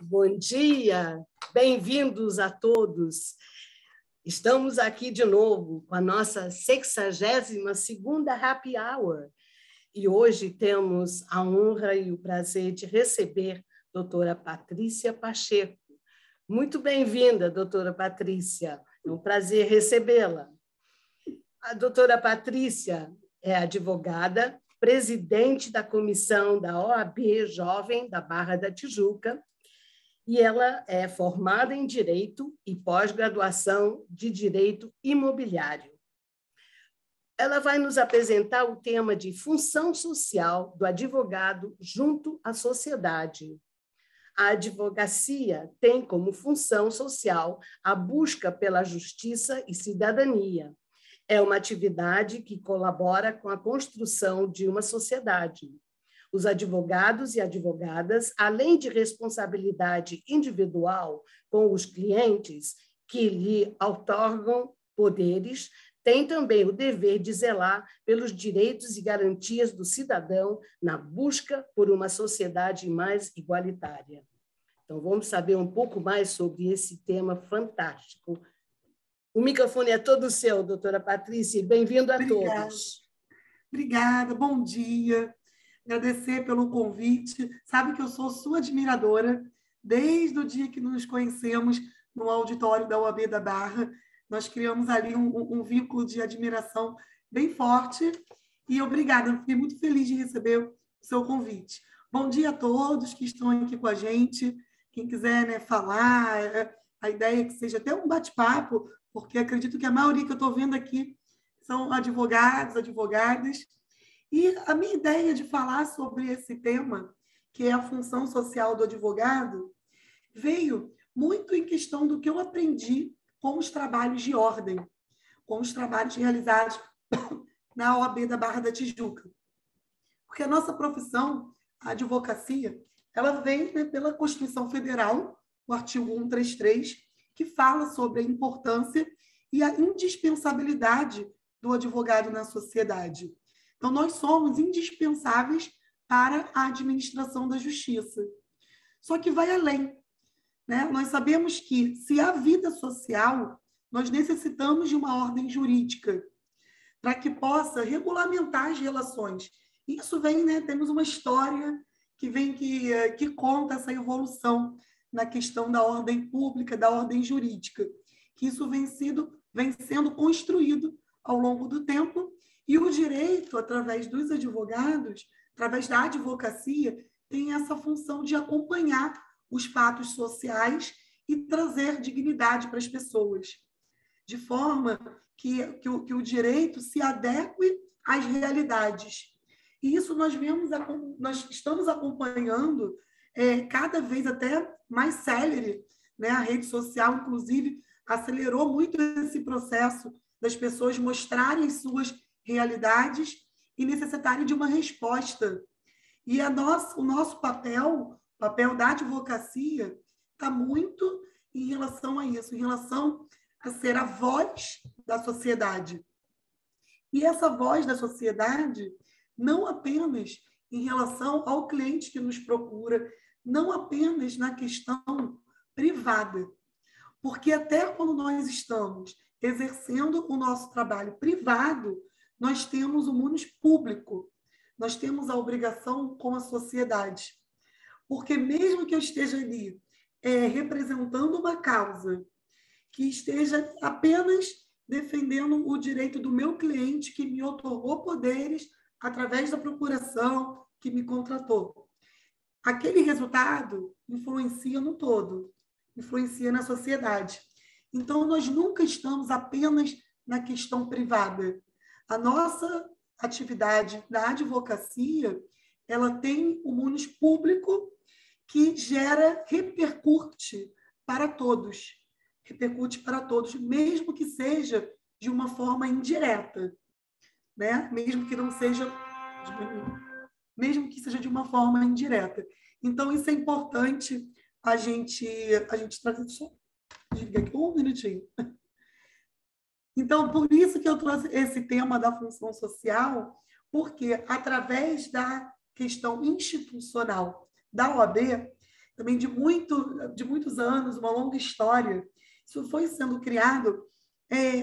Bom dia, bem-vindos a todos. Estamos aqui de novo com a nossa 62ª Happy Hour e hoje temos a honra e o prazer de receber a doutora Patrícia Pacheco. Muito bem-vinda, doutora Patrícia, é um prazer recebê-la. A doutora Patrícia é advogada, presidente da comissão da OAB Jovem da Barra da Tijuca, e ela é formada em Direito e pós-graduação de Direito Imobiliário. Ela vai nos apresentar o tema de função social do advogado junto à sociedade. A advocacia tem como função social a busca pela justiça e cidadania. É uma atividade que colabora com a construção de uma sociedade. Os advogados e advogadas, além de responsabilidade individual com os clientes que lhe outorgam poderes, têm também o dever de zelar pelos direitos e garantias do cidadão na busca por uma sociedade mais igualitária. Então, vamos saber um pouco mais sobre esse tema fantástico. O microfone é todo seu, doutora Patrícia, e bem-vindo a todos. Obrigada, bom dia. Agradecer pelo convite. Sabe que eu sou sua admiradora desde o dia que nos conhecemos no auditório da OAB da Barra. Nós criamos ali um vínculo de admiração bem forte. E obrigada, fiquei muito feliz de receber o seu convite. Bom dia a todos que estão aqui com a gente. Quem quiser, falar, a ideia é que seja até um bate-papo, porque acredito que a maioria que eu estou vendo aqui são advogados, advogadas. E a minha ideia de falar sobre esse tema, que é a função social do advogado, veio muito em questão do que eu aprendi com os trabalhos de ordem, com os trabalhos realizados na OAB da Barra da Tijuca. Porque a nossa profissão, a advocacia, ela vem pela Constituição Federal, o artigo 133, que fala sobre a importância e a indispensabilidade do advogado na sociedade. Então, nós somos indispensáveis para a administração da justiça. Só que vai além. Nós sabemos que, se há vida social, nós necessitamos de uma ordem jurídica para que possa regulamentar as relações. Isso vem, temos uma história que conta essa evolução na questão da ordem pública, da ordem jurídica, que isso vem sendo construído ao longo do tempo. E o direito, através dos advogados, através da advocacia, tem essa função de acompanhar os fatos sociais e trazer dignidade para as pessoas, de forma que o direito se adeque às realidades. E isso nós estamos acompanhando cada vez até mais célere, A rede social, inclusive, acelerou muito esse processo das pessoas mostrarem suas realidades e necessitarem de uma resposta. E o nosso papel da advocacia, está muito em relação a isso, em relação a ser a voz da sociedade. E essa voz da sociedade, não apenas em relação ao cliente que nos procura, não apenas na questão privada, porque até quando nós estamos exercendo o nosso trabalho privado, nós temos o munus público, nós temos a obrigação com a sociedade. Porque mesmo que eu esteja ali representando uma causa, que esteja apenas defendendo o direito do meu cliente, que me outorgou poderes através da procuração, que me contratou, aquele resultado influencia no todo, influencia na sociedade. Então, nós nunca estamos apenas na questão privada. A nossa atividade da advocacia, ela tem o munus público que repercute para todos, mesmo que seja de uma forma indireta, mesmo que seja de uma forma indireta. Então, isso é importante a gente trazer. Diga aqui um minutinho. Então, por isso que eu trouxe esse tema da função social, porque através da questão institucional da OAB, também de muitos anos, uma longa história. Isso foi sendo criado,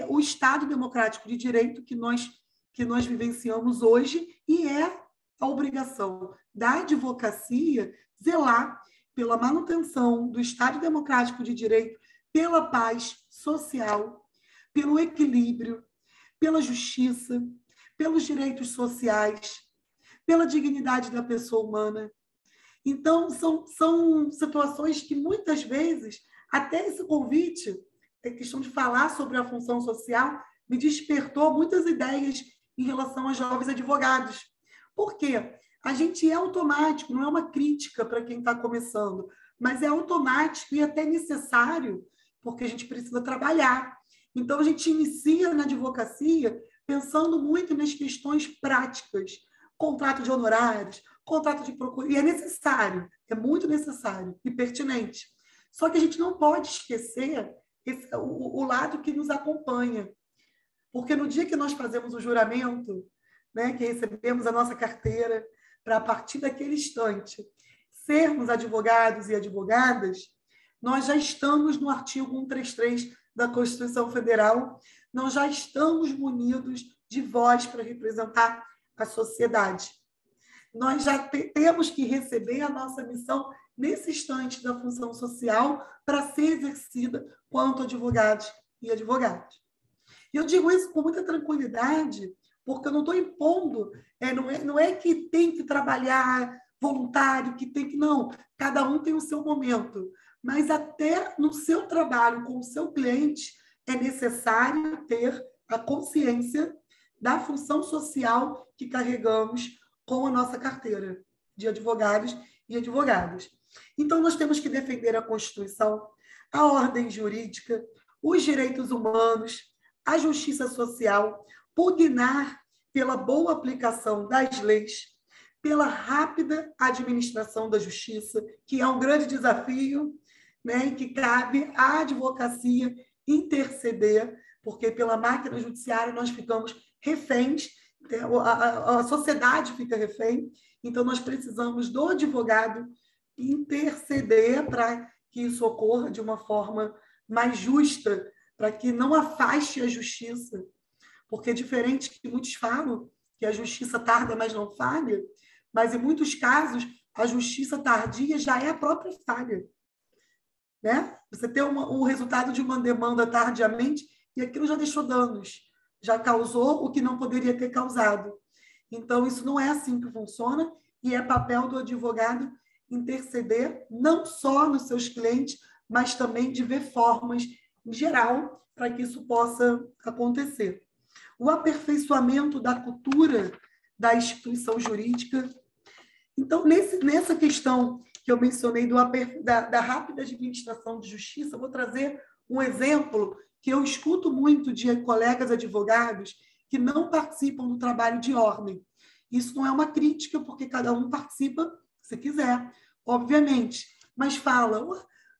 o Estado Democrático de Direito que nós vivenciamos hoje, e é a obrigação da advocacia zelar pela manutenção do Estado Democrático de Direito, pela paz social, pelo equilíbrio, pela justiça, pelos direitos sociais, pela dignidade da pessoa humana. Então, são situações que, muitas vezes, até esse convite, a questão de falar sobre a função social, me despertou muitas ideias em relação a jovens advogados. Por quê? A gente é automático, não é uma crítica para quem está começando, mas é automático e até necessário, porque a gente precisa trabalhar. Então, a gente inicia na advocacia pensando muito nas questões práticas, contrato de honorários, contrato de procura, e é necessário, é muito necessário e pertinente. Só que a gente não pode esquecer o lado que nos acompanha, porque no dia que nós fazemos o juramento, né, que recebemos a nossa carteira, para, a partir daquele instante, sermos advogados e advogadas, nós já estamos no artigo 133 da Constituição Federal, nós já estamos munidos de voz para representar a sociedade. Nós já temos que receber a nossa missão nesse instante da função social para ser exercida quanto advogados e advogadas. E eu digo isso com muita tranquilidade, porque eu não estou impondo, não é que tem que trabalhar voluntário, que tem que... Não, cada um tem o seu momento. Mas até no seu trabalho com o seu cliente, é necessário ter a consciência da função social que carregamos com a nossa carteira de advogados e advogadas. Então, nós temos que defender a Constituição, a ordem jurídica, os direitos humanos, a justiça social, pugnar pela boa aplicação das leis, pela rápida administração da justiça, que é um grande desafio, né, que cabe à advocacia interceder, porque pela máquina judiciária nós ficamos reféns, a sociedade fica refém, então nós precisamos do advogado interceder para que isso ocorra de uma forma mais justa, para que não afaste a justiça, porque é diferente que muitos falam que a justiça tarda, mas não falha, mas em muitos casos a justiça tardia já é a própria falha. Né? Você tem o resultado de uma demanda tardiamente e aquilo já deixou danos, já causou o que não poderia ter causado. Então, isso não é assim que funciona e é papel do advogado interceder não só nos seus clientes, mas também de ver formas em geral para que isso possa acontecer. O aperfeiçoamento da cultura da instituição jurídica. Então, nessa questão que eu mencionei da rápida administração de justiça, eu vou trazer um exemplo que eu escuto muito de colegas advogados que não participam do trabalho de ordem. Isso não é uma crítica, porque cada um participa se quiser, obviamente, mas fala,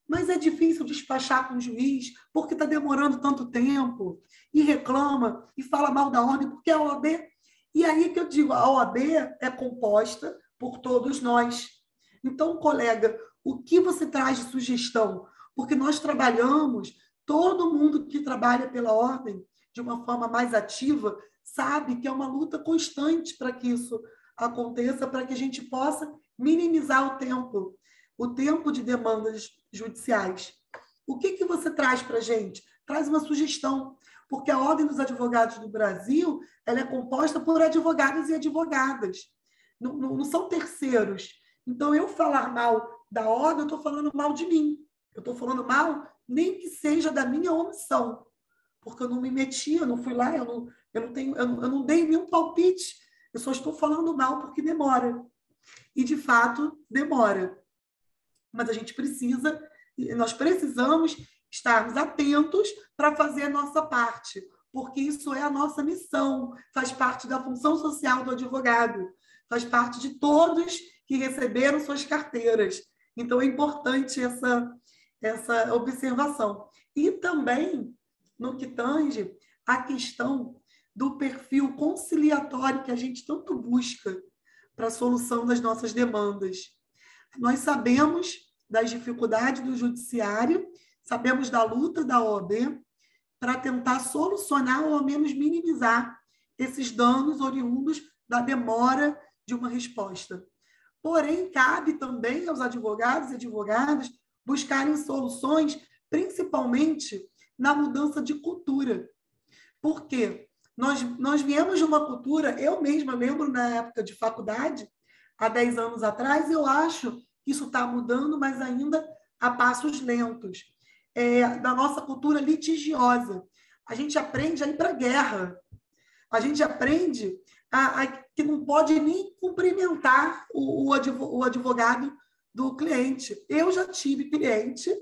mas é difícil despachar com o juiz porque está demorando tanto tempo, e reclama, e fala mal da ordem, porque a OAB... E aí que eu digo, a OAB é composta por todos nós. Então, colega, o que você traz de sugestão? Porque nós trabalhamos, todo mundo que trabalha pela ordem de uma forma mais ativa sabe que é uma luta constante para que isso aconteça, para que a gente possa minimizar o tempo de demandas judiciais. O que você traz para a gente? Traz uma sugestão, porque a Ordem dos Advogados do Brasil ela é composta por advogados e advogadas, não são terceiros. Então, eu falar mal da ordem, eu estou falando mal de mim. Eu estou falando mal, nem que seja da minha omissão, porque eu não me meti, eu não fui lá, eu não dei nenhum palpite, eu só estou falando mal porque demora. E, de fato, demora. Mas a gente nós precisamos estarmos atentos para fazer a nossa parte, porque isso é a nossa missão, faz parte da função social do advogado, faz parte de todos que receberam suas carteiras. Então, é importante essa observação. E também, no que tange a questão do perfil conciliatório que a gente tanto busca para a solução das nossas demandas. Nós sabemos das dificuldades do judiciário, sabemos da luta da OAB para tentar solucionar ou ao menos minimizar esses danos oriundos da demora de uma resposta. Porém, cabe também aos advogados e advogadas buscarem soluções, principalmente na mudança de cultura. Por quê? Nós viemos de uma cultura, eu mesma lembro na época de faculdade, há 10 anos atrás, eu acho que isso está mudando, mas ainda a passos lentos. Da nossa cultura litigiosa. A gente aprende a ir para a guerra. A gente aprende que não pode nem cumprimentar o advogado do cliente. Eu já tive cliente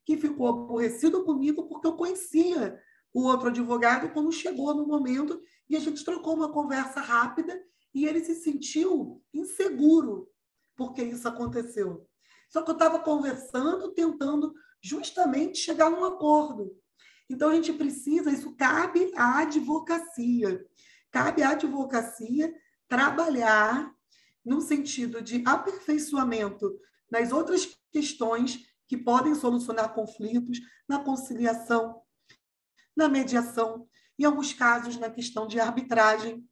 que ficou aborrecido comigo porque eu conhecia o outro advogado quando chegou no momento e a gente trocou uma conversa rápida e ele se sentiu inseguro porque isso aconteceu. Só que eu estava conversando, tentando justamente chegar num acordo. Então, a gente precisa, isso cabe à advocacia. Cabe à advocacia trabalhar no sentido de aperfeiçoamento nas outras questões que podem solucionar conflitos, na conciliação, na mediação, em alguns casos na questão de arbitragem,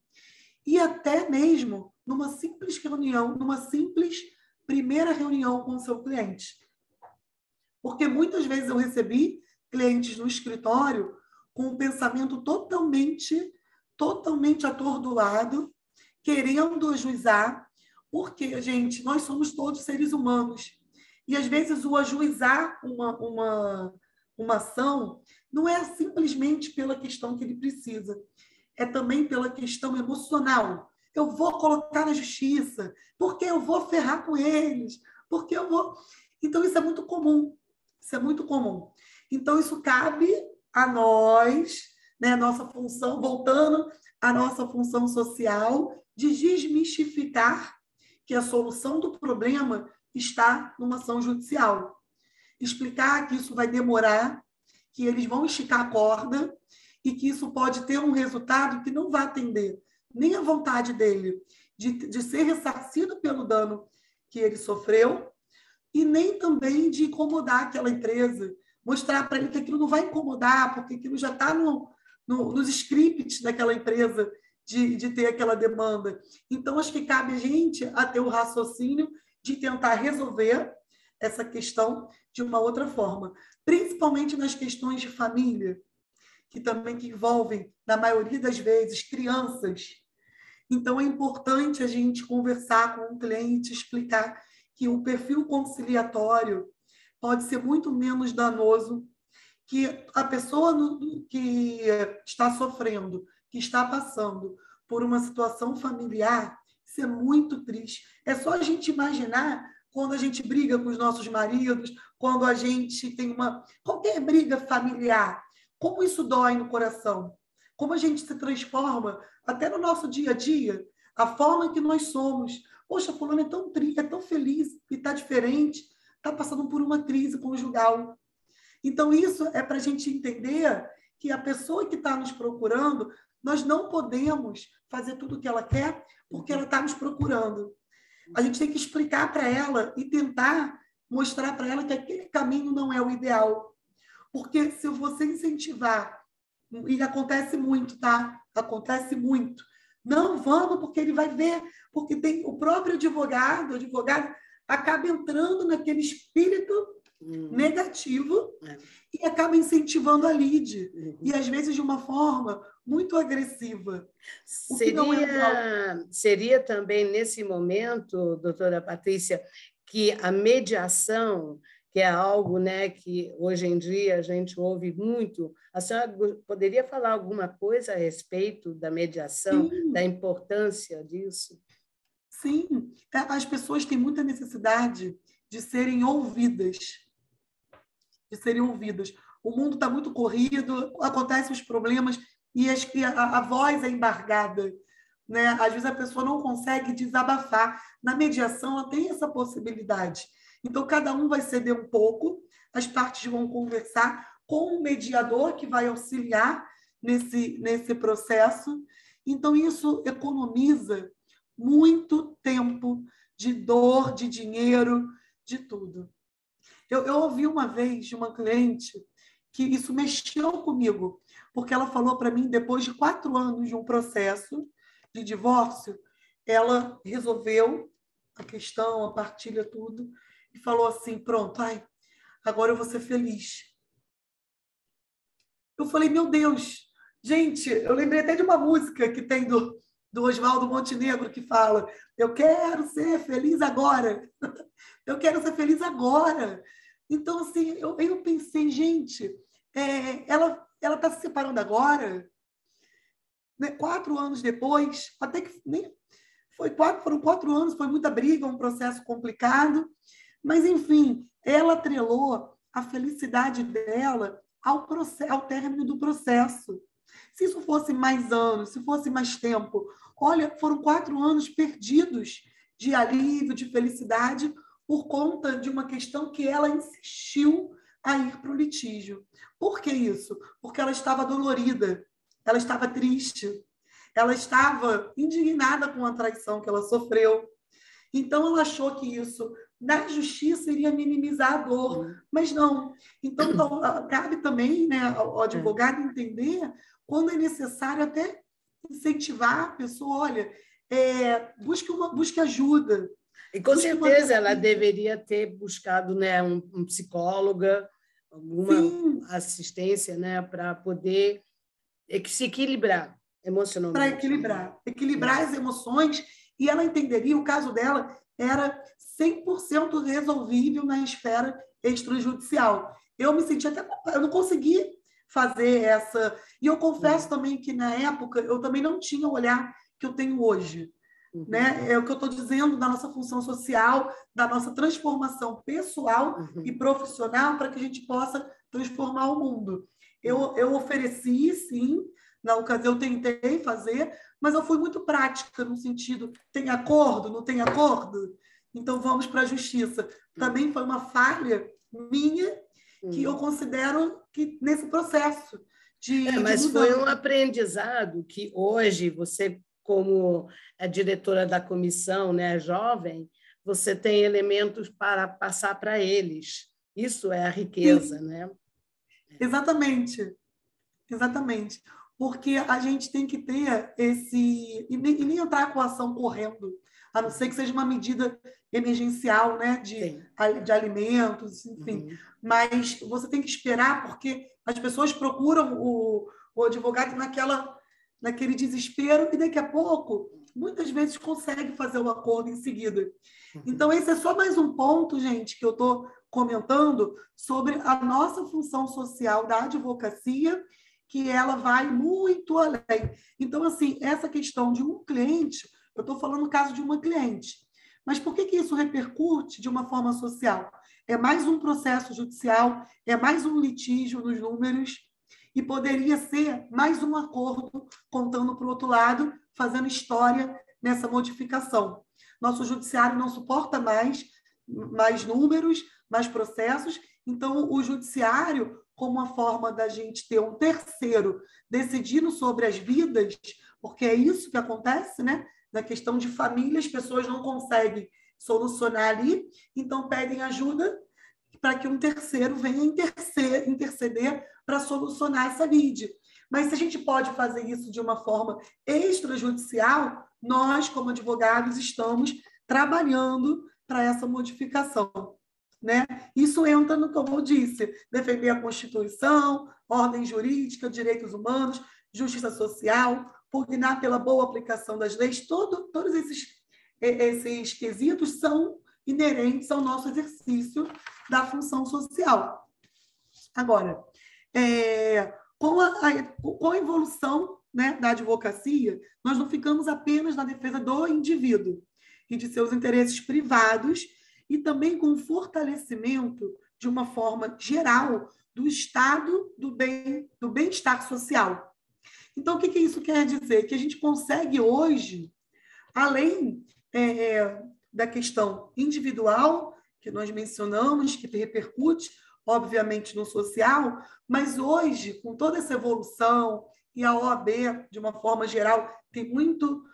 e até mesmo numa simples reunião, numa simples primeira reunião com o seu cliente. Porque muitas vezes eu recebi clientes no escritório com um pensamento totalmente atordoado, querendo ajuizar, porque, gente, nós somos todos seres humanos. E, às vezes, o ajuizar uma ação não é simplesmente pela questão que ele precisa, é também pela questão emocional. Eu vou colocar na justiça, porque eu vou ferrar com eles, porque eu vou... Então, isso é muito comum. Isso é muito comum. Então, isso cabe a nós, né, nossa função, voltando à nossa função social, de desmistificar que a solução do problema está numa ação judicial. Explicar que isso vai demorar, que eles vão esticar a corda e que isso pode ter um resultado que não vai atender nem a vontade dele de ser ressarcido pelo dano que ele sofreu e nem também de incomodar aquela empresa, mostrar para ele que aquilo não vai incomodar, porque aquilo já está nos scripts daquela empresa de ter aquela demanda. Então, acho que cabe a gente a ter o raciocínio de tentar resolver essa questão de uma outra forma, principalmente nas questões de família, que também envolvem, na maioria das vezes, crianças. Então, é importante a gente conversar com o cliente, explicar que o perfil conciliatório pode ser muito menos danoso, que a pessoa que está sofrendo, que está passando por uma situação familiar, isso é muito triste. É só a gente imaginar quando a gente briga com os nossos maridos, quando a gente tem qualquer briga familiar, como isso dói no coração, como a gente se transforma até no nosso dia a dia, a forma que nós somos. Poxa, fulano é tão triste, é tão feliz e está diferente, está passando por uma crise conjugal. Então, isso é para a gente entender que a pessoa que está nos procurando, nós não podemos fazer tudo o que ela quer porque ela está nos procurando. A gente tem que explicar para ela e tentar mostrar para ela que aquele caminho não é o ideal. Porque se você incentivar, e acontece muito, tá? Acontece muito. Não, vamos, porque ele vai ver, porque tem o próprio advogado acaba entrando naquele espírito negativo e acaba incentivando a lide. E, às vezes, de uma forma muito agressiva. Seria também, nesse momento, doutora Patrícia, que a mediação, que é algo, né, que hoje em dia a gente ouve muito, a senhora poderia falar alguma coisa a respeito da mediação, Sim, da importância disso? Sim, as pessoas têm muita necessidade de serem ouvidas. O mundo está muito corrido, acontecem os problemas e a voz é embargada, né? Às vezes a pessoa não consegue desabafar. Na mediação, ela tem essa possibilidade. Então, cada um vai ceder um pouco, as partes vão conversar com o mediador que vai auxiliar nesse processo. Então, isso economiza muito tempo de dor, de dinheiro, de tudo. Eu ouvi uma vez de uma cliente que isso mexeu comigo, porque ela falou para mim, depois de 4 anos de um processo de divórcio, ela resolveu a questão, a partilha, tudo, e falou assim, pronto, ai, agora eu vou ser feliz. Eu falei, meu Deus, gente, eu lembrei até de uma música que tem do Oswaldo Montenegro que fala, eu quero ser feliz agora, eu quero ser feliz agora. Então, assim, eu pensei, gente, ela está se separando agora, né? 4 anos depois, até que nem foram 4 anos, foi muita briga, um processo complicado, mas, enfim, ela atrelou a felicidade dela ao término do processo. Se isso fosse mais anos, se fosse mais tempo, olha, foram 4 anos perdidos de alívio, de felicidade, por conta de uma questão que ela insistiu a ir para o litígio. Por que isso? Porque ela estava dolorida, ela estava triste, ela estava indignada com a traição que ela sofreu. Então, ela achou que isso, na justiça, iria minimizar a dor, mas não. Então, cabe também, né, ao advogado entender quando é necessário até incentivar a pessoa, olha, busque ajuda. E com certeza ela deveria ter buscado, né, um psicóloga, alguma Sim. assistência, né, para poder se equilibrar emocionalmente. Para equilibrar as emoções, e ela entenderia, o caso dela era 100% resolvível na esfera extrajudicial. Eu me senti até culpada, eu não consegui fazer essa... E eu confesso também que, na época, eu também não tinha o olhar que eu tenho hoje. Né? É o que eu estou dizendo da nossa função social, da nossa transformação pessoal e profissional para que a gente possa transformar o mundo. Eu ofereci, sim, na ocasião eu tentei fazer, mas eu fui muito prática no sentido, tem acordo, não tem acordo? Então vamos para a justiça. Também foi uma falha minha que eu considero que nesse processo mas foi um aprendizado que hoje você, como a diretora da comissão, né, jovem, você tem elementos para passar para eles. Isso é a riqueza, Sim. né? Exatamente. Exatamente. Porque a gente tem que ter esse... E nem entrar com a ação correndo, a não ser que seja uma medida emergencial, né, de alimentos, enfim. Mas você tem que esperar, porque as pessoas procuram o advogado naquele desespero e daqui a pouco, muitas vezes, consegue fazer o acordo em seguida. Então, esse é só mais um ponto, gente, que eu estou comentando sobre a nossa função social da advocacia, que ela vai muito além. Então, assim, essa questão de um cliente, eu estou falando no caso de uma cliente, mas por que isso repercute de uma forma social? É mais um processo judicial, é mais um litígio nos números, e poderia ser mais um acordo contando para o outro lado, fazendo história nessa modificação. Nosso judiciário não suporta mais números, mais processos, então o judiciário, como uma forma da gente ter um terceiro decidindo sobre as vidas, porque é isso que acontece, né? Na questão de família, as pessoas não conseguem solucionar ali, então pedem ajuda para que um terceiro venha interceder para solucionar essa lide. Mas se a gente pode fazer isso de uma forma extrajudicial, nós, como advogados, estamos trabalhando para essa modificação. Né? Isso entra no que eu disse, defender a Constituição, ordem jurídica, direitos humanos, justiça social, pugnar pela boa aplicação das leis, todos esses quesitos são inerentes ao nosso exercício da função social. Agora, com a evolução, né, da advocacia, nós não ficamos apenas na defesa do indivíduo e de seus interesses privados, e também com o fortalecimento, de uma forma geral, do estado do bem-estar social. Então, o que isso quer dizer? Que a gente consegue hoje, além da questão individual, que nós mencionamos, que repercute, obviamente, no social, mas hoje, com toda essa evolução, e a OAB, de uma forma geral, tem muito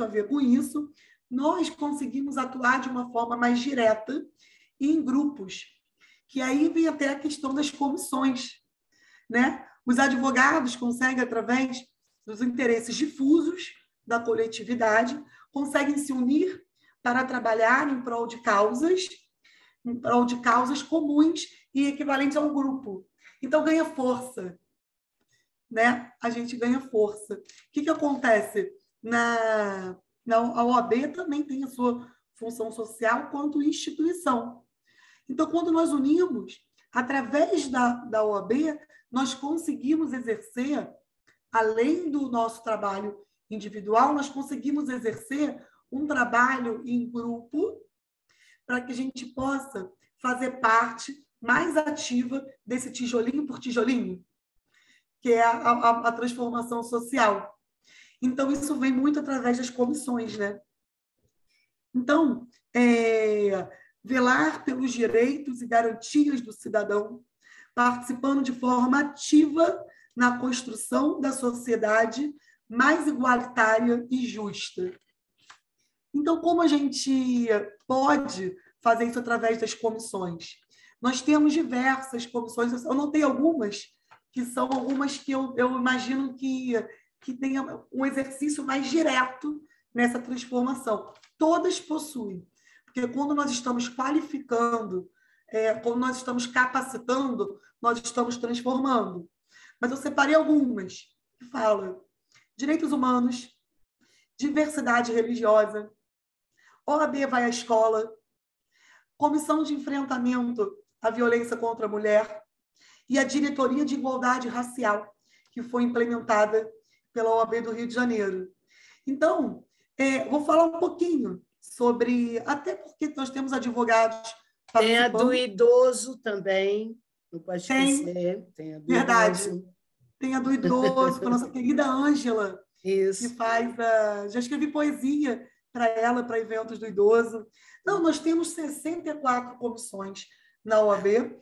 a ver com isso, nós conseguimos atuar de uma forma mais direta e em grupos. que aí vem até a questão das comissões, né? Os advogados conseguem, através dos interesses difusos da coletividade, conseguem se unir para trabalhar em prol de causas comuns e equivalentes a um grupo. Então, ganha força, né? A gente ganha força. O que acontece? A OAB também tem a sua função social quanto instituição. Então, quando nós unimos, através da OAB, nós conseguimos exercer, além do nosso trabalho individual, nós conseguimos exercer um trabalho em grupo para que a gente possa fazer parte mais ativa desse tijolinho por tijolinho, que é a transformação social. Então, isso vem muito através das comissões, né? Então, velar pelos direitos e garantias do cidadão, participando de forma ativa na construção da sociedade mais igualitária e justa. Então, como a gente pode fazer isso através das comissões? Nós temos diversas comissões, eu anotei algumas, que são algumas que eu imagino que tenha um exercício mais direto nessa transformação. Todas possuem, porque quando nós estamos qualificando, quando nós estamos capacitando, nós estamos transformando. Mas eu separei algumas que falam direitos humanos, diversidade religiosa, OAB vai à escola, comissão de enfrentamento à violência contra a mulher e a diretoria de igualdade racial, que foi implementada pela OAB do Rio de Janeiro. Então, vou falar um pouquinho sobre, até porque nós temos advogados participando. Tem a do idoso também, não pode esquecer. Tem a do verdade. Idoso. Tem a do idoso, com a nossa querida Ângela, Isso. que faz já escrevi poesia para ela, para eventos do idoso. Não, nós temos 64 comissões na OAB,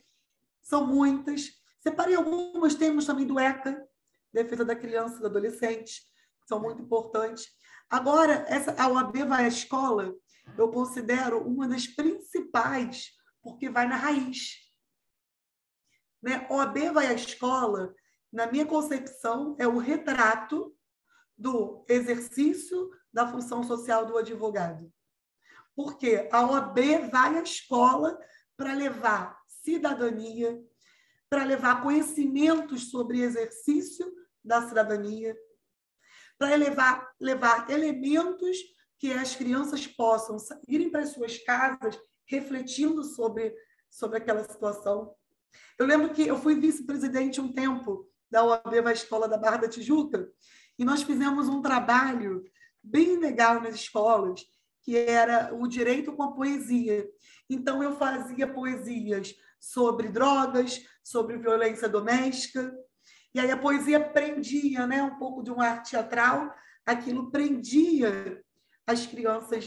são muitas. Separei algumas, temos também do ECA, Defesa da Criança e do Adolescente, que são muito importantes. Agora, a OAB vai à escola, eu considero uma das principais, porque vai na raiz. Né? OAB vai à escola, na minha concepção, é o retrato do exercício da função social do advogado. Porque a OAB vai à escola para levar cidadania, para levar conhecimentos sobre exercício da cidadania, para levar elementos que as crianças possam irem para as suas casas refletindo sobre aquela situação. Eu lembro que eu fui vice-presidente um tempo da OAB na Escola da Barra da Tijuca, e nós fizemos um trabalho bem legal nas escolas, que era o direito com a poesia. Então, eu fazia poesias sobre drogas, sobre violência doméstica, e aí a poesia prendia, né, um pouco de uma arte teatral, aquilo prendia as crianças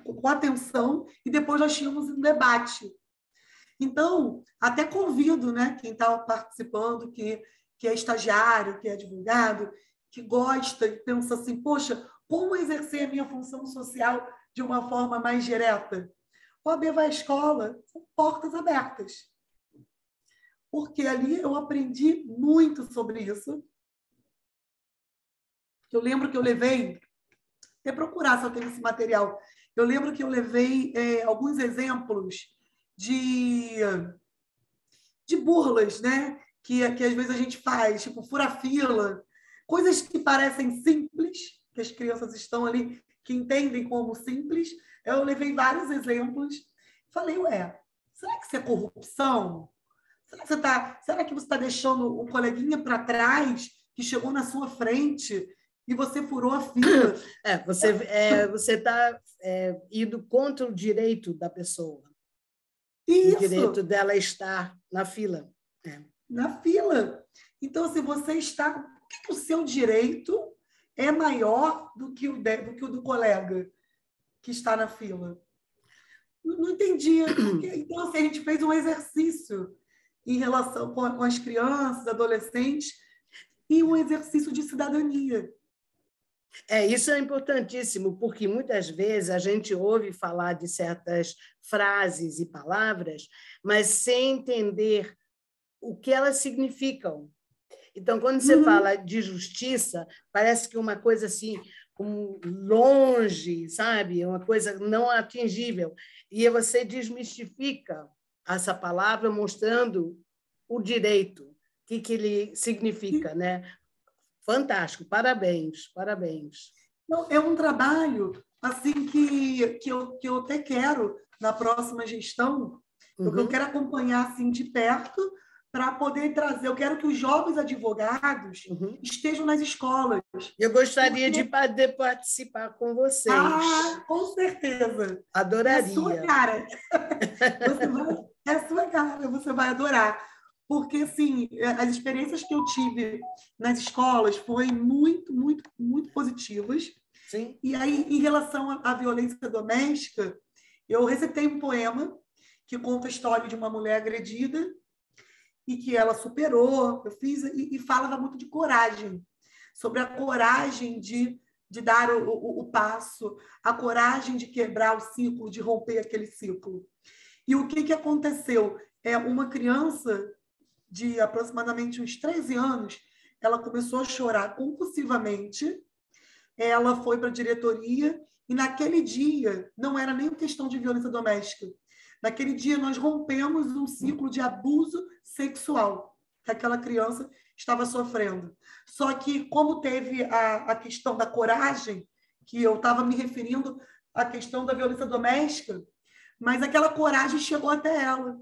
com atenção, e depois nós tínhamos um debate. Então, até convido, né, quem está participando, que é estagiário, que é advogado, que gosta e pensa assim, poxa, como exercer a minha função social de uma forma mais direta? O OAB vai à escola, são portas abertas. Porque ali eu aprendi muito sobre isso. Eu lembro que eu levei, até procurar se eu tenho esse material, eu lembro que eu levei alguns exemplos de burlas, né? Que às vezes a gente faz, tipo fura-fila, coisas que parecem simples, que as crianças estão ali, que entendem como simples. Eu levei vários exemplos. Falei, será que isso é corrupção? Será que você está deixando um coleguinha para trás que chegou na sua frente e você furou a fila? Você está indo contra o direito da pessoa. Isso. O direito dela estar na fila. Na fila. Então, se você está... Por que o seu direito é maior do que o do colega que está na fila? Não entendi. Então, assim, a gente fez um exercício em relação com as crianças, adolescentes, e um exercício de cidadania. Isso é importantíssimo, porque muitas vezes a gente ouve falar de certas frases e palavras, mas sem entender o que elas significam. Então, quando você fala de justiça, parece que uma coisa assim, longe, sabe? Uma coisa não atingível. E você desmistifica essa palavra mostrando o direito, o que ele significa, né? Fantástico, parabéns, parabéns. Não, é um trabalho assim que eu até quero na próxima gestão, eu quero acompanhar assim de perto para poder trazer. Eu quero que os jovens advogados estejam nas escolas. Eu gostaria de poder participar com vocês. Com certeza. Adoraria. É a sua cara. É a sua cara, você vai adorar. Porque, assim, as experiências que eu tive nas escolas foram muito, muito, muito positivas. Sim. E aí, em relação à violência doméstica, eu recitei um poema que conta a história de uma mulher agredida e que ela superou. Eu fiz e falava muito de coragem, sobre a coragem de dar o passo, a coragem de quebrar o ciclo, de romper aquele ciclo. E o que aconteceu? Uma criança de aproximadamente uns 13 anos, ela começou a chorar compulsivamente, ela foi para a diretoria e naquele dia não era nem questão de violência doméstica. Naquele dia nós rompemos um ciclo de abuso sexual que aquela criança estava sofrendo. Só que como teve a questão da coragem, que eu estava me referindo à questão da violência doméstica, mas aquela coragem chegou até ela.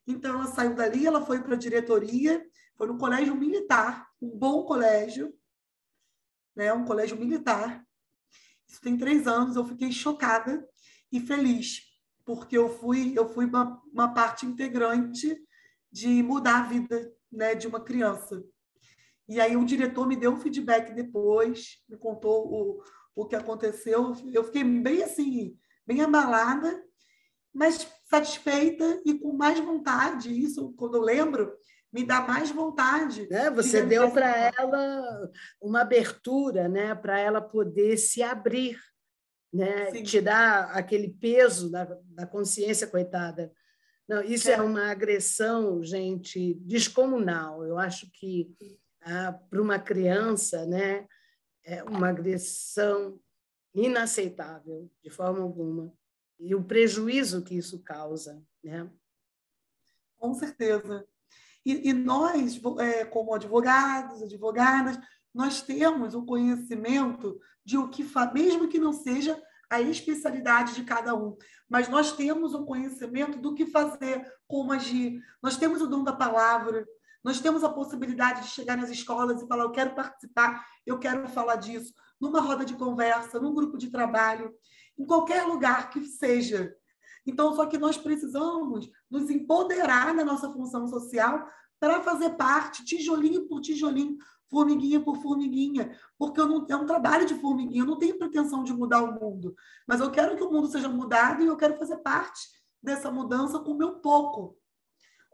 Então, ela saiu dali, ela foi para a diretoria, foi no colégio militar, um bom colégio, né? Um colégio militar. Isso tem 3 anos, eu fiquei chocada e feliz, porque eu fui uma parte integrante de mudar a vida, né, de uma criança. E aí o diretor me deu um feedback depois, me contou o que aconteceu. Eu fiquei bem assim, bem abalada, mas satisfeita e com mais vontade. Isso, quando eu lembro, me dá mais vontade. Você deu para ela uma abertura, né, para ela poder se abrir, né, tirar aquele peso da consciência, coitada. Não, isso é uma agressão, gente, descomunal. Eu acho que para uma criança, né, é uma agressão inaceitável, de forma alguma. E o prejuízo que isso causa, né? Com certeza. E nós, como advogados, advogadas, nós temos o conhecimento de o que mesmo que não seja a especialidade de cada um, mas nós temos o conhecimento do que fazer, como agir. Nós temos o dom da palavra, nós temos a possibilidade de chegar nas escolas e falar: eu quero participar, eu quero falar disso, numa roda de conversa, num grupo de trabalho, em qualquer lugar que seja. Então, só que nós precisamos nos empoderar da nossa função social para fazer parte, tijolinho por tijolinho, formiguinha por formiguinha, porque é um trabalho de formiguinha, eu não tenho pretensão de mudar o mundo, mas eu quero que o mundo seja mudado e eu quero fazer parte dessa mudança com o meu pouco.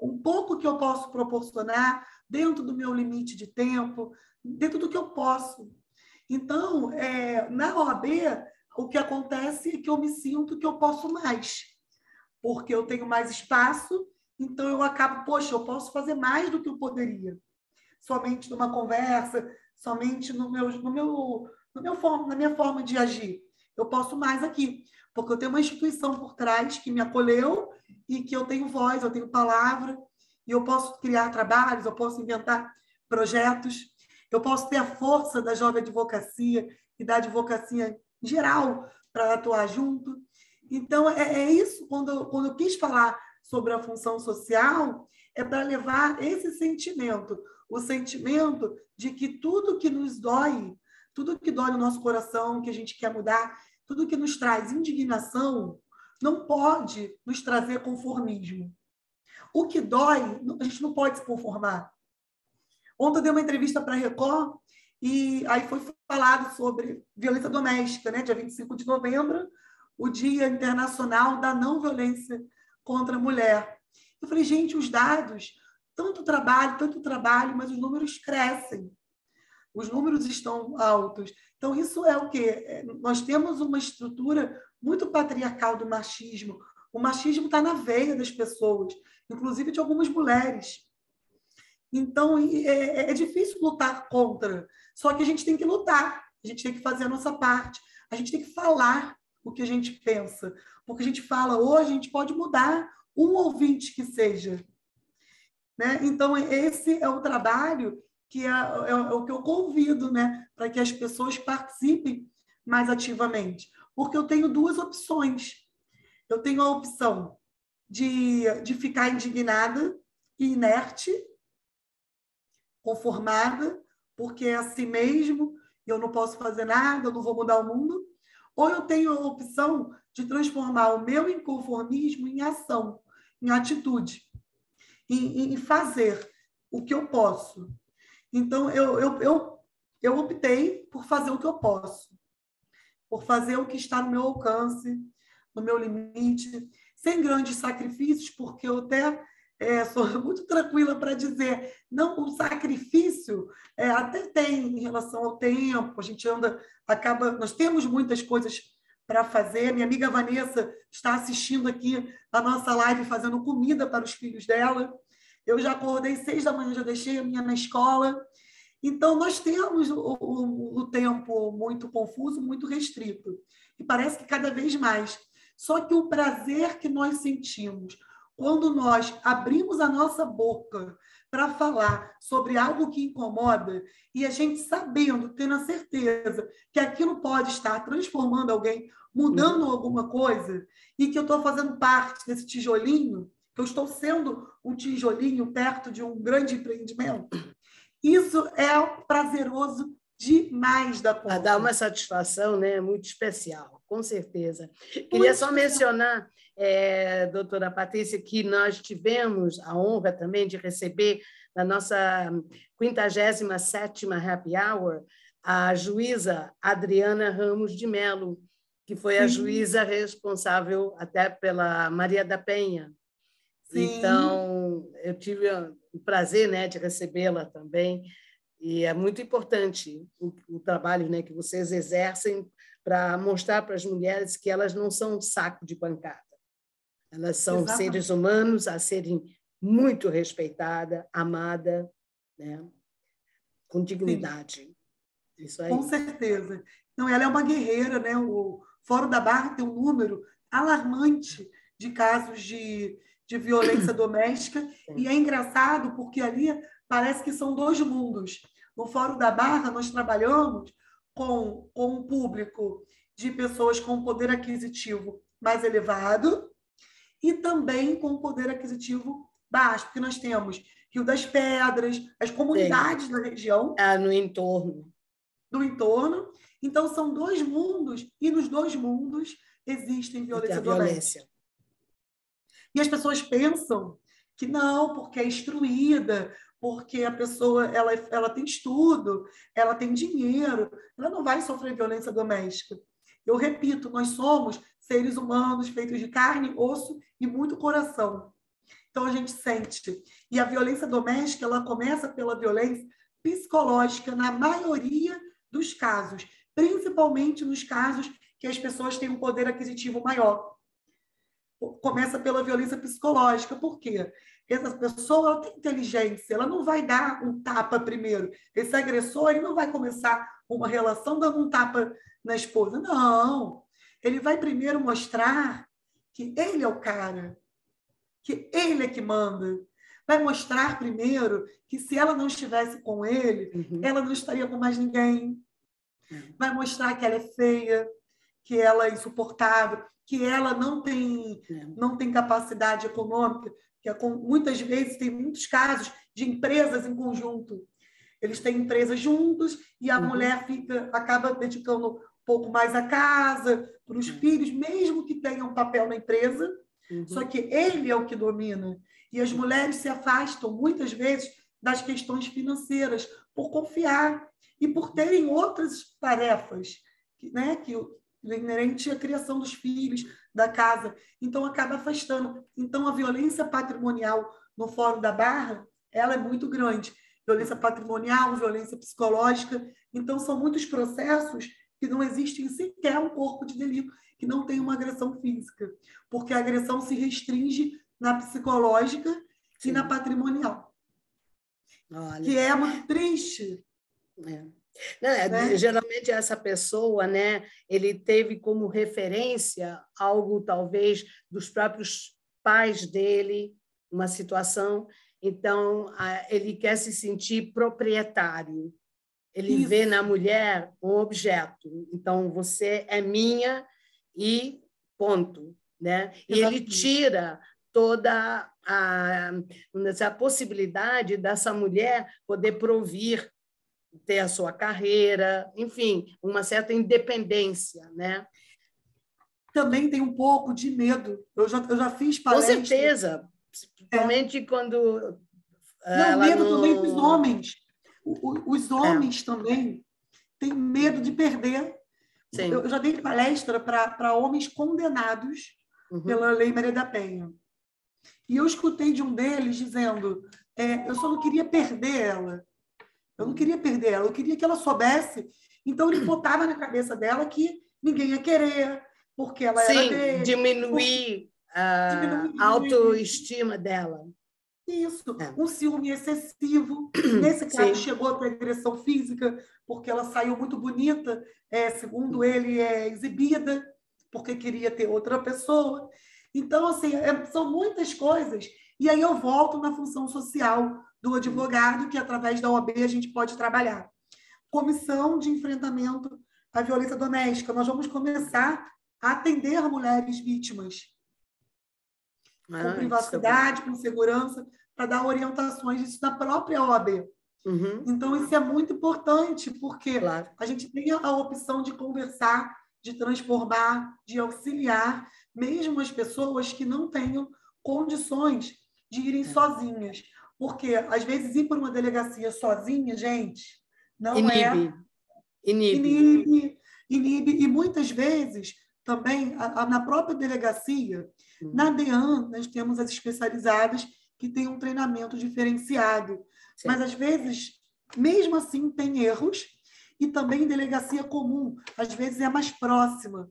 Um pouco que eu posso proporcionar dentro do meu limite de tempo, dentro do que eu posso. Então, na OAB, o que acontece é que eu me sinto que eu posso mais, porque eu tenho mais espaço, então eu acabo, poxa, eu posso fazer mais do que eu poderia. Somente numa conversa, somente na minha forma de agir. Eu posso mais aqui, porque eu tenho uma instituição por trás que me acolheu e que eu tenho voz, eu tenho palavra, e eu posso criar trabalhos, eu posso inventar projetos, eu posso ter a força da jovem advocacia e da advocacia em geral para atuar junto. Então, é isso, quando eu quis falar sobre a função social, é para levar esse sentimento, o sentimento de que tudo que nos dói, tudo que dói no nosso coração, que a gente quer mudar, tudo que nos traz indignação, não pode nos trazer conformismo. O que dói, a gente não pode se conformar. Ontem eu dei uma entrevista para a Record e aí foi falado sobre violência doméstica, né? Dia 25 de novembro, o Dia Internacional da Não Violência contra a Mulher. Eu falei, gente, os dados, tanto trabalho, mas os números crescem. os números estão altos. Então, isso é o quê? Nós temos uma estrutura muito patriarcal do machismo. O machismo está na veia das pessoas, inclusive de algumas mulheres. Então, é difícil lutar contra, só que a gente tem que lutar, a gente tem que fazer a nossa parte, a gente tem que falar o que a gente pensa, porque a gente fala hoje, a gente pode mudar um ouvinte que seja. Né? Então, esse é o trabalho que é o que eu convido, né? Para que as pessoas participem mais ativamente. Porque eu tenho duas opções. Eu tenho a opção de ficar indignada e inerte, conformada, porque é assim mesmo, eu não posso fazer nada, eu não vou mudar o mundo. Ou eu tenho a opção de transformar o meu inconformismo em ação, em atitude, em fazer o que eu posso. Então, eu optei por fazer o que eu posso, por fazer o que está no meu alcance, no meu limite, sem grandes sacrifícios, porque eu até sou muito tranquila para dizer, não, o sacrifício até tem em relação ao tempo, a gente nós temos muitas coisas para fazer. Minha amiga Vanessa está assistindo aqui a nossa live, fazendo comida para os filhos dela. Eu já acordei 6 da manhã, já deixei a minha na escola. Então, nós temos o tempo muito confuso, muito restrito. E parece que cada vez mais. Só que o prazer que nós sentimos quando nós abrimos a nossa boca para falar sobre algo que incomoda, e a gente sabendo, tendo a certeza que aquilo pode estar transformando alguém, mudando alguma coisa, e que eu estou fazendo parte desse tijolinho, que eu estou sendo um tijolinho perto de um grande empreendimento, isso é prazeroso demais da conta. Dá uma satisfação, né? Muito especial, com certeza. Queria Muito só especial. mencionar, doutora Patrícia, que nós tivemos a honra também de receber na nossa 57ª Happy Hour a juíza Adriana Ramos de Mello, que foi a juíza responsável até pela Maria da Penha. Sim. Então, eu tive o prazer, né, de recebê-la também, e é muito importante o trabalho, né, que vocês exercem para mostrar para as mulheres que elas não são um saco de pancada. Elas são seres humanos a serem muito respeitadas, amadas, né, com dignidade. Sim. Isso aí. Com certeza. Então, ela é uma guerreira, né? O Fórum da Barra tem um número alarmante de casos de violência doméstica. Sim. E é engraçado porque ali parece que são dois mundos. No Fórum da Barra, nós trabalhamos com um público de pessoas com poder aquisitivo mais elevado e também com poder aquisitivo baixo, porque nós temos Rio das Pedras, as comunidades Sim. da região. No entorno. Do entorno. Então, são dois mundos, e nos dois mundos existem violência doméstica. E as pessoas pensam que não, porque é instruída, porque a pessoa ela tem estudo, ela tem dinheiro, ela não vai sofrer violência doméstica. Eu repito, nós somos seres humanos feitos de carne, osso e muito coração. Então, a gente sente. E a violência doméstica, ela começa pela violência psicológica, na maioria dos casos, principalmente nos casos que as pessoas têm um poder aquisitivo maior. Começa pela violência psicológica. Por quê? Essa pessoa ela tem inteligência, ela não vai dar um tapa primeiro. Esse agressor ele não vai começar uma relação dando um tapa na esposa. Não. Ele vai primeiro mostrar que ele é o cara, que ele é que manda. Vai mostrar primeiro que se ela não estivesse com ele, ela não estaria com mais ninguém. Vai mostrar que ela é feia, que ela é insuportável, que ela não tem capacidade econômica, que muitas vezes tem muitos casos de empresas em conjunto. Eles têm empresas juntos e a mulher acaba dedicando um pouco mais à casa, para os filhos, mesmo que tenha um papel na empresa, só que ele é o que domina. E as mulheres se afastam, muitas vezes, das questões financeiras, por confiar e por terem outras tarefas, né, que inerente à criação dos filhos, da casa. Então, acaba afastando. Então, a violência patrimonial no Fórum da Barra, ela é muito grande. violência patrimonial, violência psicológica. Então, são muitos processos que não existem sequer um corpo de delito, que não tem uma agressão física, porque a agressão se restringe na psicológica e na patrimonial. Olha. Que é muito triste. Não, né? Geralmente essa pessoa, né, ele teve como referência algo talvez dos próprios pais dele, uma situação, então ele quer se sentir proprietário. Ele vê na mulher um objeto. Então você é minha e ponto, né? E ele tira toda a possibilidade dessa mulher poder provir, ter a sua carreira, enfim, uma certa independência, né? Também tem um pouco de medo. Eu já fiz Com palestra. certeza, principalmente quando não, medo também dos homens. Os homens também têm medo de perder. Sim. Eu já dei palestra para homens condenados pela Lei Maria da Penha. E eu escutei de um deles dizendo: eu só não queria perder ela. Eu não queria perder ela, eu queria que ela soubesse. Então, ele botava na cabeça dela que ninguém ia querer, porque ela era dele. Diminuir a autoestima dela. Isso, um ciúme excessivo. Nesse caso, chegou a ter agressão física, porque ela saiu muito bonita, segundo ele, exibida, porque queria ter outra pessoa. Então, assim, são muitas coisas. E aí eu volto na função social do advogado, que através da OAB a gente pode trabalhar. Comissão de Enfrentamento à Violência Doméstica. Nós vamos começar a atender mulheres vítimas com privacidade, com segurança, para dar orientações disso na própria OAB. Então, isso é muito importante, porque a gente tem a opção de conversar, de transformar, de auxiliar, mesmo as pessoas que não tenham condições de irem sozinhas. Porque, às vezes, ir para uma delegacia sozinha, gente, não inibe. E muitas vezes, também, na própria delegacia, na DEAN, nós temos as especializadas que têm um treinamento diferenciado. Mas, às vezes, mesmo assim, tem erros, e também delegacia comum, às vezes é mais próxima.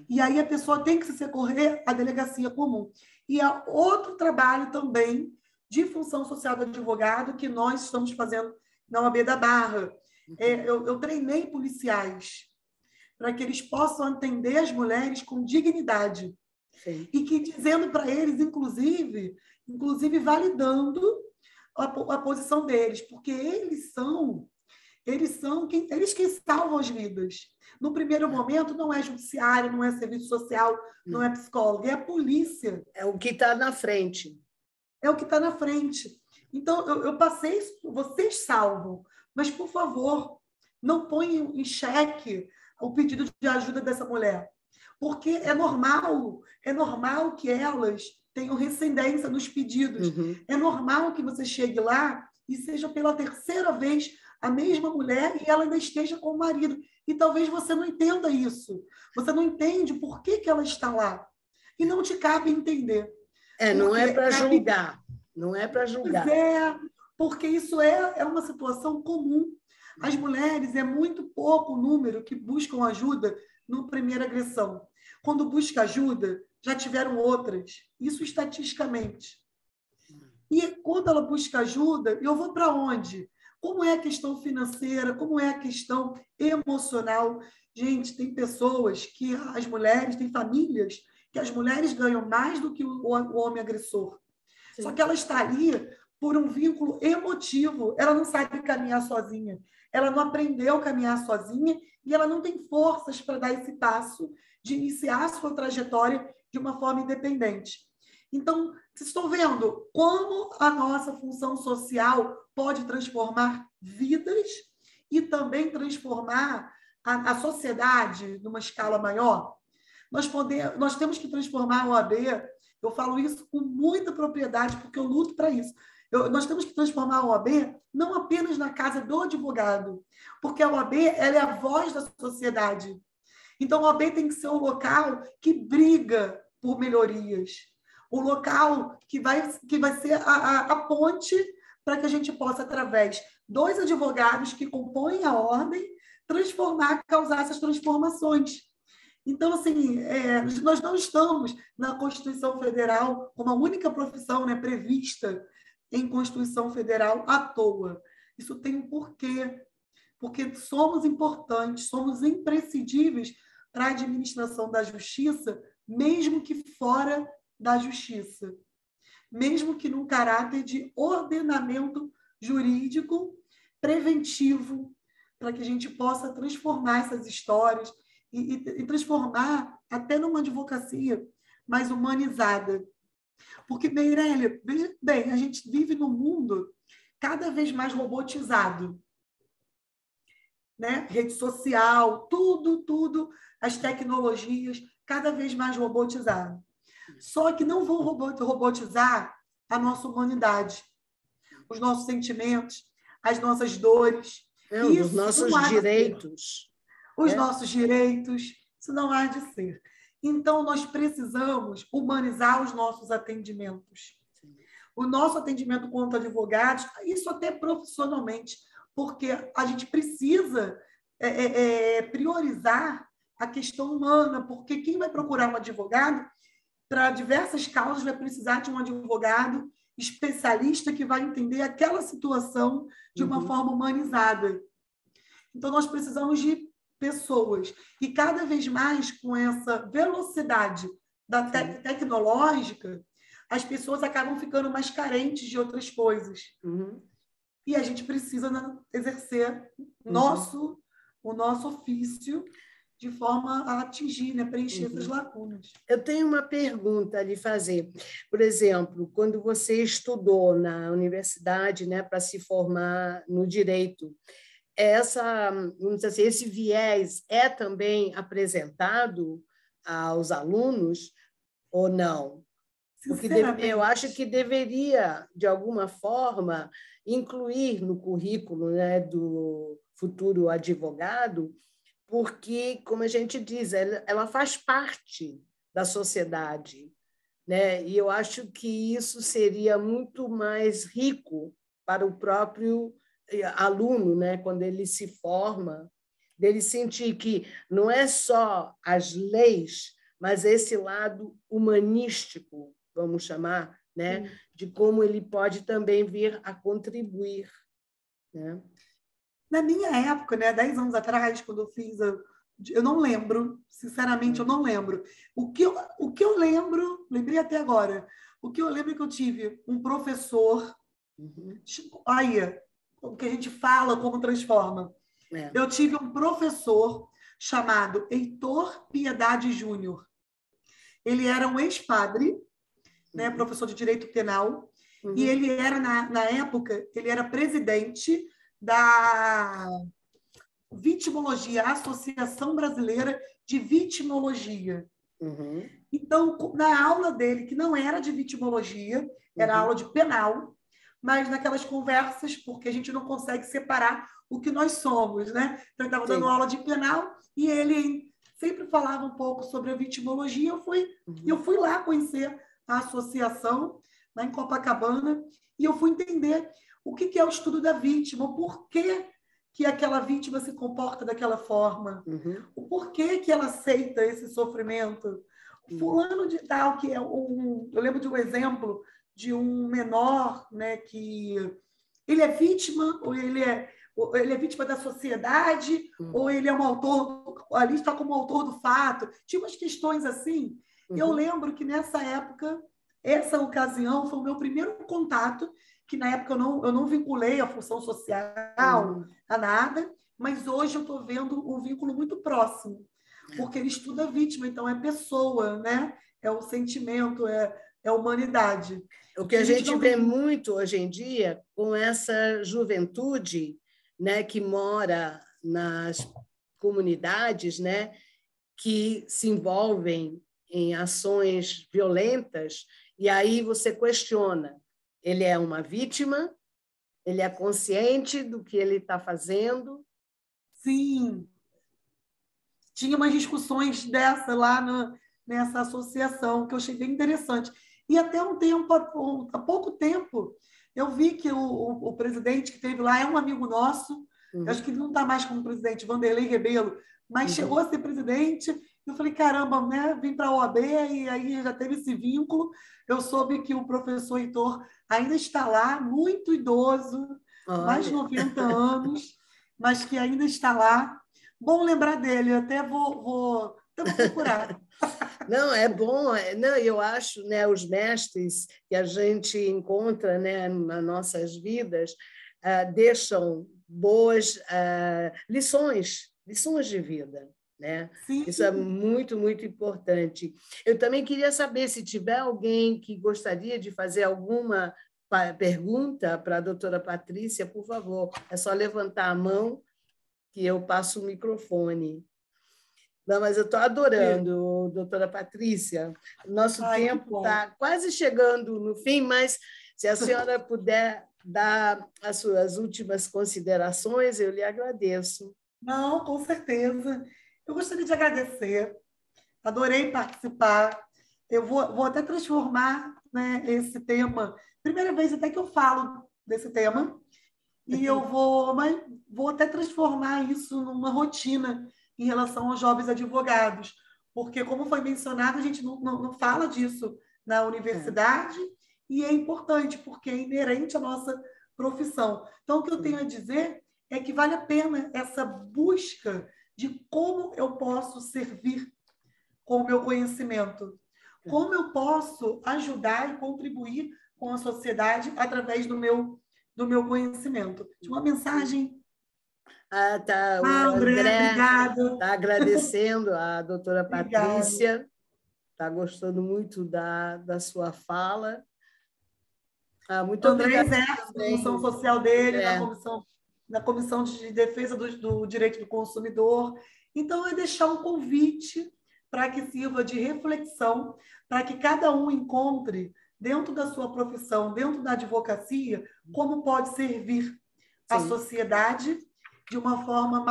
E aí a pessoa tem que se socorrer à delegacia comum. E há outro trabalho também de função social do advogado que nós estamos fazendo na OAB da Barra. Eu treinei policiais para que eles possam atender as mulheres com dignidade. E que dizendo para eles, inclusive validando a posição deles, porque eles quem salvam as vidas. No primeiro momento, não é judiciário, não é serviço social, não é psicólogo, é a polícia. É o que está na frente. É o que está na frente. Então, eu passei isso, vocês salvam, mas, por favor, não ponham em xeque o pedido de ajuda dessa mulher, porque é normal que elas tenham rescindência nos pedidos. É normal que você chegue lá e seja pela terceira vez a mesma mulher e ela ainda esteja com o marido. E talvez você não entenda isso. Você não entende por que ela está lá. E não te cabe entender. Não é para julgar. Não é para julgar. Porque isso é uma situação comum. As mulheres, é muito pouco o número que buscam ajuda no primeira agressão. Quando busca ajuda, já tiveram outras. Isso estatisticamente. E quando ela busca ajuda, eu vou para onde? Como é a questão financeira? Como é a questão emocional? Gente, tem pessoas que as mulheres, tem famílias que as mulheres ganham mais do que o homem agressor. Sim. Só que ela está ali por um vínculo emotivo. Ela não sabe caminhar sozinha. Ela não aprendeu a caminhar sozinha e ela não tem forças para dar esse passo de iniciar a sua trajetória de uma forma independente. Então, vocês estão vendo como a nossa função social pode transformar vidas e também transformar a sociedade numa escala maior? Nós temos que transformar a OAB, eu falo isso com muita propriedade, porque eu luto para isso. Nós temos que transformar a OAB não apenas na casa do advogado, porque a OAB ela é a voz da sociedade. Então, a OAB tem que ser um local que briga por melhorias, o local que vai ser a ponte para que a gente possa, através dos advogados que compõem a ordem, transformar, causar essas transformações. Então, assim, nós não estamos na Constituição Federal como a única profissão, né, prevista em Constituição Federal à toa. Isso tem um porquê, porque somos importantes, somos imprescindíveis para a administração da justiça, mesmo que fora da justiça, mesmo que num caráter de ordenamento jurídico preventivo, para que a gente possa transformar essas histórias e transformar até numa advocacia mais humanizada. Porque, Meirelles, veja bem, a gente vive num mundo cada vez mais robotizado, né? Rede social, tudo, as tecnologias, cada vez mais robotizado. Só que não vão robotizar a nossa humanidade, os nossos sentimentos, as nossas dores. Os nossos direitos. Os nossos direitos, isso não há de ser. Então, nós precisamos humanizar os nossos atendimentos. O nosso atendimento quanto advogados, isso até profissionalmente, porque a gente precisa priorizar a questão humana, porque quem vai procurar um advogado, para diversas causas, vai precisar de um advogado especialista que vai entender aquela situação de uma forma humanizada. Então, nós precisamos de pessoas. E cada vez mais, com essa velocidade tecnológica, as pessoas acabam ficando mais carentes de outras coisas. E a gente precisa exercer o nosso ofício de forma a atingir, né, preencher essas lacunas. Eu tenho uma pergunta a lhe fazer. Por exemplo, quando você estudou na universidade, né, para se formar no direito, vamos dizer assim, esse viés é também apresentado aos alunos ou não? Porque eu acho que deveria, de alguma forma, incluir no currículo, né, do futuro advogado, porque, como a gente diz, ela faz parte da sociedade, né? E eu acho que isso seria muito mais rico para o próprio aluno, né, quando ele se forma, dele sentir que não é só as leis, mas esse lado humanístico, vamos chamar, né, de como ele pode também vir a contribuir, né? Na minha época, né, 10 anos atrás, quando eu fiz, eu não lembro, sinceramente, eu não lembro. O que eu lembro, lembrei até agora, o que eu lembro é que eu tive um professor, aí, o que a gente fala, como transforma. Eu tive um professor chamado Heitor Piedade Júnior. Ele era um ex-padre, né, professor de Direito Penal, e ele era, na época, ele era presidente da Vitimologia, Associação Brasileira de Vitimologia. Então, na aula dele, que não era de vitimologia, era aula de penal, mas naquelas conversas, porque a gente não consegue separar o que nós somos, né? Então, ele estava dando aula de penal e ele sempre falava um pouco sobre a vitimologia. Eu fui lá conhecer a associação, lá em Copacabana, e eu fui entender o que é o estudo da vítima, por que aquela vítima se comporta daquela forma, o porquê que ela aceita esse sofrimento. Fulano de tal, que é eu lembro de um exemplo de um menor, né, que ele é vítima, ou ele é vítima da sociedade, ou ele é um autor, ali está como autor do fato. Tinha umas questões assim. Eu lembro que nessa época, essa ocasião foi o meu primeiro contato, que na época eu não vinculei a função social a nada, mas hoje eu estou vendo um vínculo muito próximo, porque ele estuda a vítima, então é pessoa, né? É o sentimento, é a humanidade. O que a gente vê muito hoje em dia com essa juventude, né, que mora nas comunidades, né, que se envolvem em ações violentas, e aí você questiona, ele é uma vítima? Ele é consciente do que ele está fazendo? Sim. Tinha umas discussões dessa lá nessa associação, que eu achei bem interessante. E até há pouco tempo, Eu vi que o presidente que teve lá é um amigo nosso, eu acho que ele não está mais como presidente, Vanderlei Rebelo, mas chegou a ser presidente. Eu falei, caramba, né? Vim para a OAB e aí já teve esse vínculo. Eu soube que o professor Heitor ainda está lá, muito idoso, mais de 90 anos, mas que ainda está lá. Bom lembrar dele, até vou procurar. Não, é bom. Não, eu acho, né, os mestres que a gente encontra, né, nas nossas vidas deixam boas lições de vida, né? Sim. Isso é muito, muito importante. Eu também queria saber se tiver alguém que gostaria de fazer alguma pergunta para a doutora Patrícia, por favor, é só levantar a mão que eu passo o microfone. Não, mas eu estou adorando, doutora Patrícia. Nosso tempo está quase chegando no fim, mas se a senhora puder dar as suas últimas considerações, eu lhe agradeço. Não, com certeza. Eu gostaria de agradecer. Adorei participar. Eu vou até transformar, né, esse tema. Primeira vez até que eu falo desse tema. E mas vou até transformar isso numa rotina em relação aos jovens advogados. Porque, como foi mencionado, a gente não fala disso na universidade e é importante, porque é inerente à nossa profissão. Então, o que eu tenho a dizer é que vale a pena essa busca de como eu posso servir com o meu conhecimento, como eu posso ajudar e contribuir com a sociedade através do meu conhecimento. De uma mensagem. Tá. O André obrigado. Está agradecendo a doutora Patrícia, está gostando muito da sua fala. Muito André obrigada. exerce a função social dele na comissão de defesa do direito do consumidor. Então, é deixar um convite para que sirva de reflexão, para que cada um encontre, dentro da sua profissão, dentro da advocacia, como pode servir à sociedade de uma forma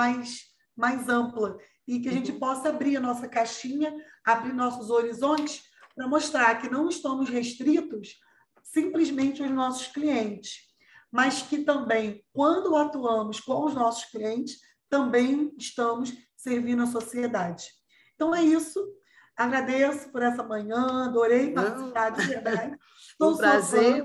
mais ampla e que a gente possa abrir a nossa caixinha, abrir nossos horizontes para mostrar que não estamos restritos simplesmente aos nossos clientes, mas que também, quando atuamos com os nossos clientes, também estamos servindo a sociedade. Então, é isso. Agradeço por essa manhã, adorei participar de verdade. Um prazer.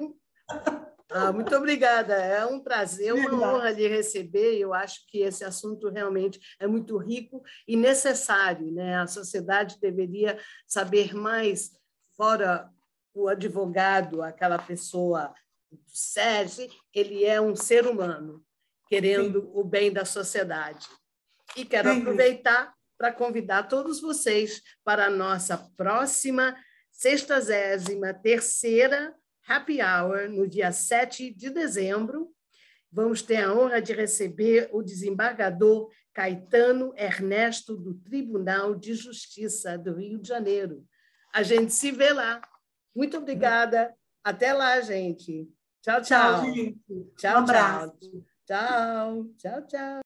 Muito obrigada. É um prazer, uma honra lhe receber. Eu acho que esse assunto realmente é muito rico e necessário, né? A sociedade deveria saber mais, fora o advogado, aquela pessoa séria, ele é um ser humano querendo o bem da sociedade. E quero aproveitar para convidar todos vocês para a nossa próxima 63ª Happy Hour, no dia 7 de dezembro. Vamos ter a honra de receber o desembargador Caetano Ernesto, do Tribunal de Justiça do Rio de Janeiro. A gente se vê lá. Muito obrigada. Até lá, gente. Tchau, tchau. Tchau, gente. Tchau, Um abraço. Tchau, tchau, tchau.